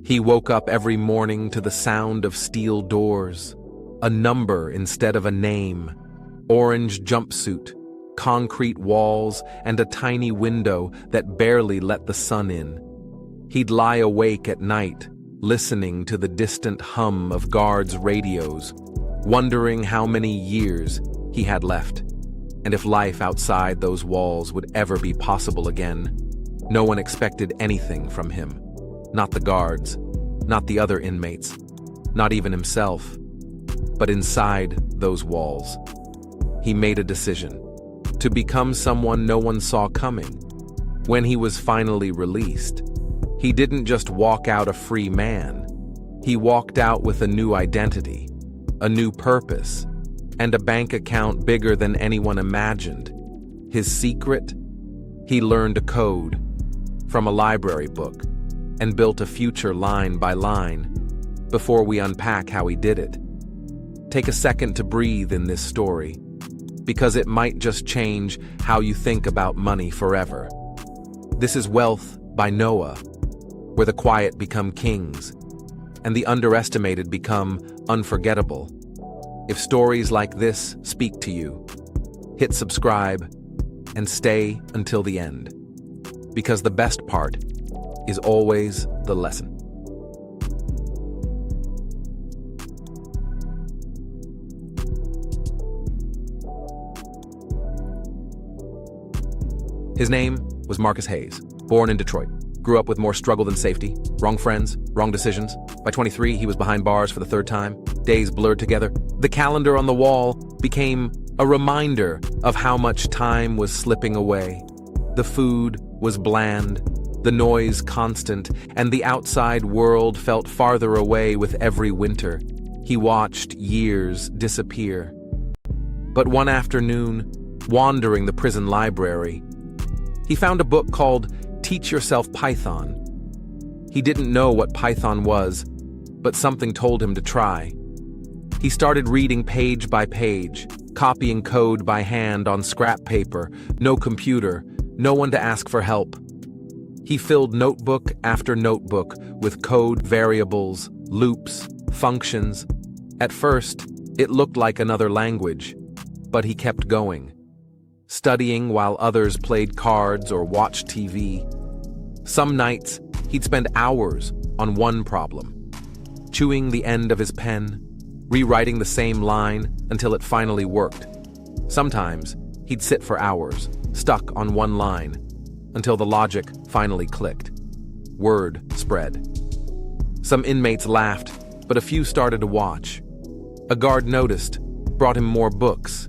He woke up every morning to the sound of steel doors, a number instead of a name, orange jumpsuit, concrete walls, and a tiny window that barely let the sun in. He'd lie awake at night, listening to the distant hum of guards' radios, wondering how many years he had left, and if life outside those walls would ever be possible again. No one expected anything from him. Not the guards, not the other inmates, not even himself. But inside those walls, he made a decision to become someone no one saw coming. When he was finally released, he didn't just walk out a free man. He walked out with a new identity, a new purpose, and a bank account bigger than anyone imagined. His secret? He learned a code from a library book and built a future line by line. Before we unpack how he did it, take a second to breathe in this story, because it might just change how you think about money forever. This is Wealth by Noah, where the quiet become kings and the underestimated become unforgettable. If stories like this speak to you, hit subscribe and stay until the end, because the best part is always the lesson. His name was Marcus Hayes, born in Detroit. Grew up with more struggle than safety, wrong friends, wrong decisions. By 23, he was behind bars for the third time. Days blurred together. The calendar on the wall became a reminder of how much time was slipping away. The food was bland, the noise constant, and the outside world felt farther away with every winter. He watched years disappear. But one afternoon, wandering the prison library, he found a book called Teach Yourself Python. He didn't know what Python was, but something told him to try. He started reading page by page, copying code by hand on scrap paper, no computer, no one to ask for help. He filled notebook after notebook with code variables, loops, functions. At first, it looked like another language, but he kept going, studying while others played cards or watched TV. Some nights, he'd spend hours on one problem, chewing the end of his pen, rewriting the same line until it finally worked. Sometimes, he'd sit for hours, stuck on one line, until the logic finally clicked. Word spread. Some inmates laughed, but a few started to watch. A guard noticed, brought him more books.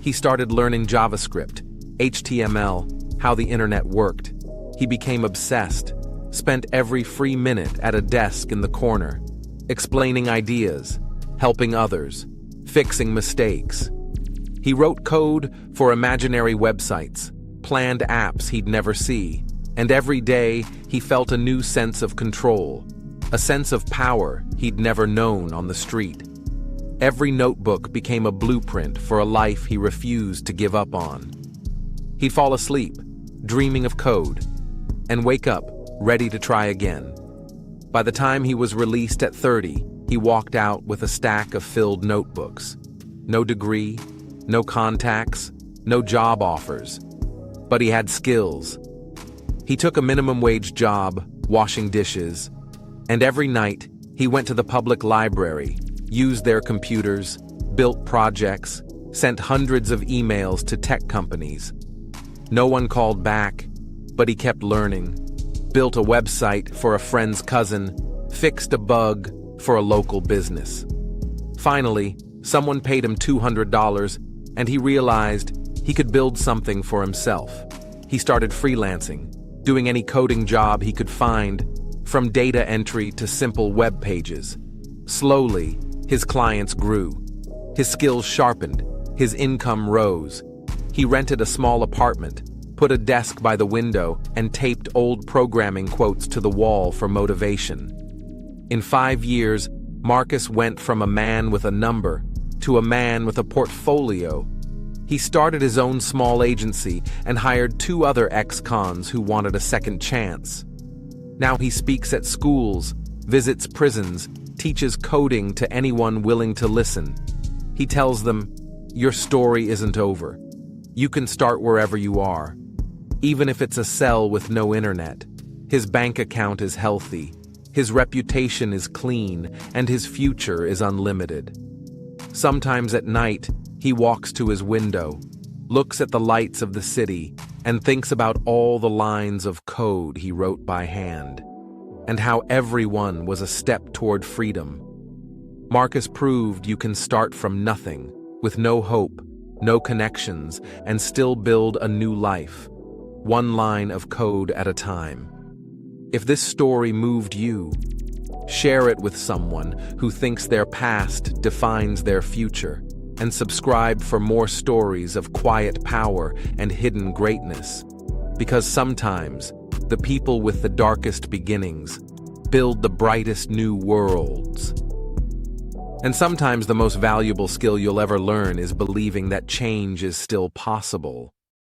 He started learning JavaScript, HTML, how the internet worked. He became obsessed, spent every free minute at a desk in the corner, explaining ideas, helping others, fixing mistakes. He wrote code for imaginary websites, planned apps he'd never see, and every day he felt a new sense of control, a sense of power he'd never known on the street. Every notebook became a blueprint for a life he refused to give up on. He'd fall asleep, dreaming of code, and wake up, ready to try again. By the time he was released at 30, he walked out with a stack of filled notebooks. No degree, no contacts, no job offers. But he had skills. He took a minimum wage job, washing dishes, and every night he went to the public library, used their computers, built projects, sent hundreds of emails to tech companies. No one called back, but he kept learning, built a website for a friend's cousin, fixed a bug for a local business. Finally, someone paid him $200, and he realized he could build something for himself. He started freelancing, doing any coding job he could find, from data entry to simple web pages. Slowly, his clients grew. His skills sharpened. His income rose. He rented a small apartment, put a desk by the window, and taped old programming quotes to the wall for motivation. In 5 years, Marcus went from a man with a number to a man with a portfolio. He started his own small agency and hired 2 other ex-cons who wanted a second chance. Now he speaks at schools, visits prisons, teaches coding to anyone willing to listen. He tells them, "Your story isn't over. You can start wherever you are. Even if it's a cell with no internet, his bank account is healthy, his reputation is clean, and his future is unlimited." Sometimes at night, he walks to his window, looks at the lights of the city, and thinks about all the lines of code he wrote by hand, and how every one was a step toward freedom. Marcus proved you can start from nothing, with no hope, no connections, and still build a new life, one line of code at a time. If this story moved you, share it with someone who thinks their past defines their future, and subscribe for more stories of quiet power and hidden greatness. Because sometimes, the people with the darkest beginnings build the brightest new worlds. And sometimes the most valuable skill you'll ever learn is believing that change is still possible.